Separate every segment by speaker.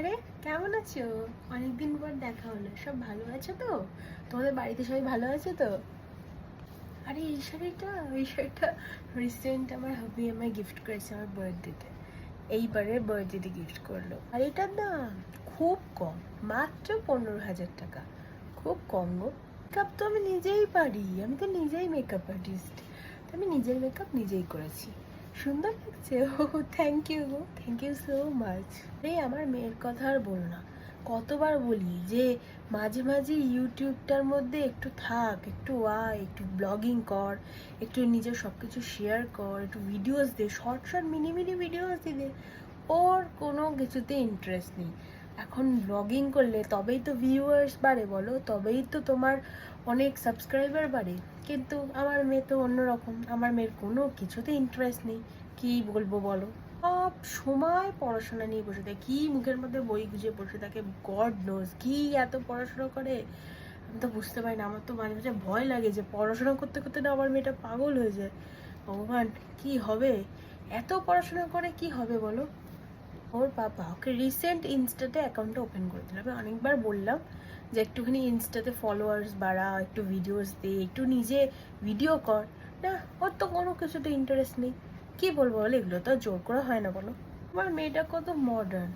Speaker 1: আরে কেমন আছো? অনেকদিন পর দেখা হলো। সব ভালো আছো তো? তোমাদের বাড়িতে সবাই ভালো আছে তো? আরে এই শাড়িটা রিসেন্ট আমার হাবি আমায় গিফট করেছে আমার বার্থডেতে। এইবারের বার্থডেতে গিফট করলো। আর এটার দাম খুব কম, মাত্র 15,000 টাকা। খুব কম গো। মেকআপ তো আমি নিজেই পারি, আমি তো নিজেই মেকআপ আর্টিস্ট। তো আমি নিজের মেকআপ নিজেই করেছি। সুন্দর লাগছে। ও থ্যাংক ইউ গো, থ্যাংক ইউ সো মাচ। রে আমার মেয়ের কথা আর বলো না। কতবার বলি যে মাঝে মাঝে ইউটিউবটার মধ্যে একটু থাক, একটু আয়, একটু ব্লগিং কর, একটু নিজের সব কিছু শেয়ার কর, একটু ভিডিওস দে, short short mini mini videos দে। ওর কোনো কিছুতে ইন্টারেস্ট নেই। এখন ব্লগিং করলে তবেই তো ভিউয়ার্স বাড়ে বলো, তবেই তো তোমার অনেক সাবস্ক্রাইবার বাড়ে। কিন্তু আমার মেয়ে তো অন্যরকম, আমার মেয়ের কোনো কিছুতে ইন্টারেস্ট নেই। কি বলবো বলো, সব সময় পড়াশোনা নিয়ে বসে থাকে, কি মুখের মধ্যে বই গুজে বসে থাকে, গড নোজ কি এত পড়াশোনা করে। আমি তো বুঝতে পারি না, আমার তো মাঝে মাঝে ভয় লাগে যে পড়াশোনা করতে করতে না আমার মেয়েটা পাগল হয়ে যায়। ভগবান, কি হবে, এত পড়াশোনা করে কি হবে বলো। ওর বাবা ওকে রিসেন্ট ইনস্টাতে অ্যাকাউন্টটা ওপেন করে দিল। আমি অনেকবার বললাম যে একটুখানি ইনস্টাতে ফলোয়ার্স বাড়া, একটু ভিডিওস দে, একটু নিজে ভিডিও কর। না, ওর তো কোনো কিছুতে ইন্টারেস্ট নেই। কি বলবো বলো, এগুলো তো জোর করা হয় না বলো। আমার মেয়েটা কত মডার্ন,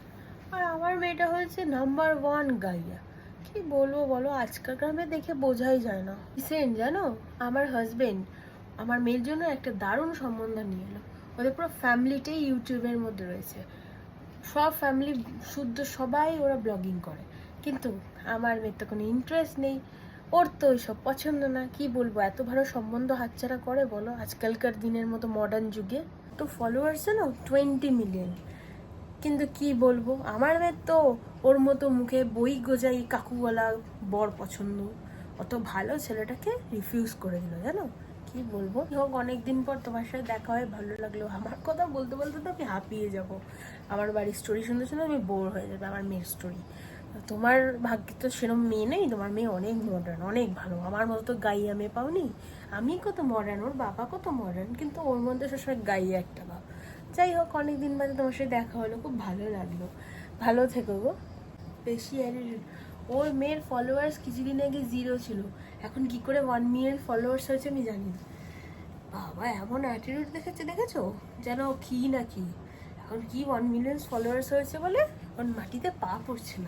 Speaker 1: আর আমার মেয়েটা হয়েছে নাম্বার 1 গাইয়া। কি বলবো বলো, আজকালকার মেয়ে দেখে বোঝাই যায় না। রিসেন্ট জানো, আমার হাজবেন্ড আমার মেয়ের জন্য একটা দারুণ সম্বন্ধ নিয়ে এলো। ওদের পুরো ফ্যামিলিটাই ইউটিউবের মধ্যে রয়েছে, সব ফ্যামিলি শুদ্ধ সবাই ওরা ব্লগিং করে। কিন্তু আমার মেয়ের তো কোনো ইন্টারেস্ট নেই, ওর তো ওইসব পছন্দ না। কি বলবো, এত ভালো সম্বন্ধ হাতছাড়া করে বলো আজকালকার দিনের মতো মডার্ন যুগে। তো ফলোয়ার্স জানো 20 মিলিয়ন। কিন্তু কি বলবো, আমার মেয়ের তো ওর মতো মুখে বই গোজাই কাকুওয়ালা বর পছন্দ। অত ভালো ছেলেটাকে রিফিউজ করে দিল জানো। কি বলবো, হোক অনেকদিন পর তোমার সাথে দেখা হয়, ভালো লাগলো। আমার কথা বলতে বলতে তো আমি হাঁপিয়ে যাব। আমার বাড়ির স্টোরি শুনতে শুনতে আমি বোর হয়ে যাবে, আমার মেয়ের স্টোরি। তোমার ভাগ্যে তো সেরকম মেয়ে নেই, তোমার মেয়ে অনেক মডার্ন, অনেক ভালো। আমার মতো তো গাইয়া মেয়ে পাওনি। আমি কত মডার্ন, ওর বাবা কত মডার্ন, কিন্তু ওর মধ্যে সবসময় গাইয়া একটা ভাব। যাই হোক, অনেকদিন বাদে তোমার সাথে দেখা হলো, খুব ভালো লাগলো। ভালো থেকো গো। বেশি অ্যাটিটিউড। ওর মেয়ের ফলোয়ার্স কিছুদিন আগে 0 ছিল, এখন কি করে 1 মিলিয়ন ফলোয়ার্স হয়েছে আমি জানি না। বাবা এমন অ্যাটিটিউড দেখেছো, যেন কি না কি। এখন কি 1 মিলিয়ন ফলোয়ার্স হয়েছে বলে ওর মাটিতে পা পড়ছে না।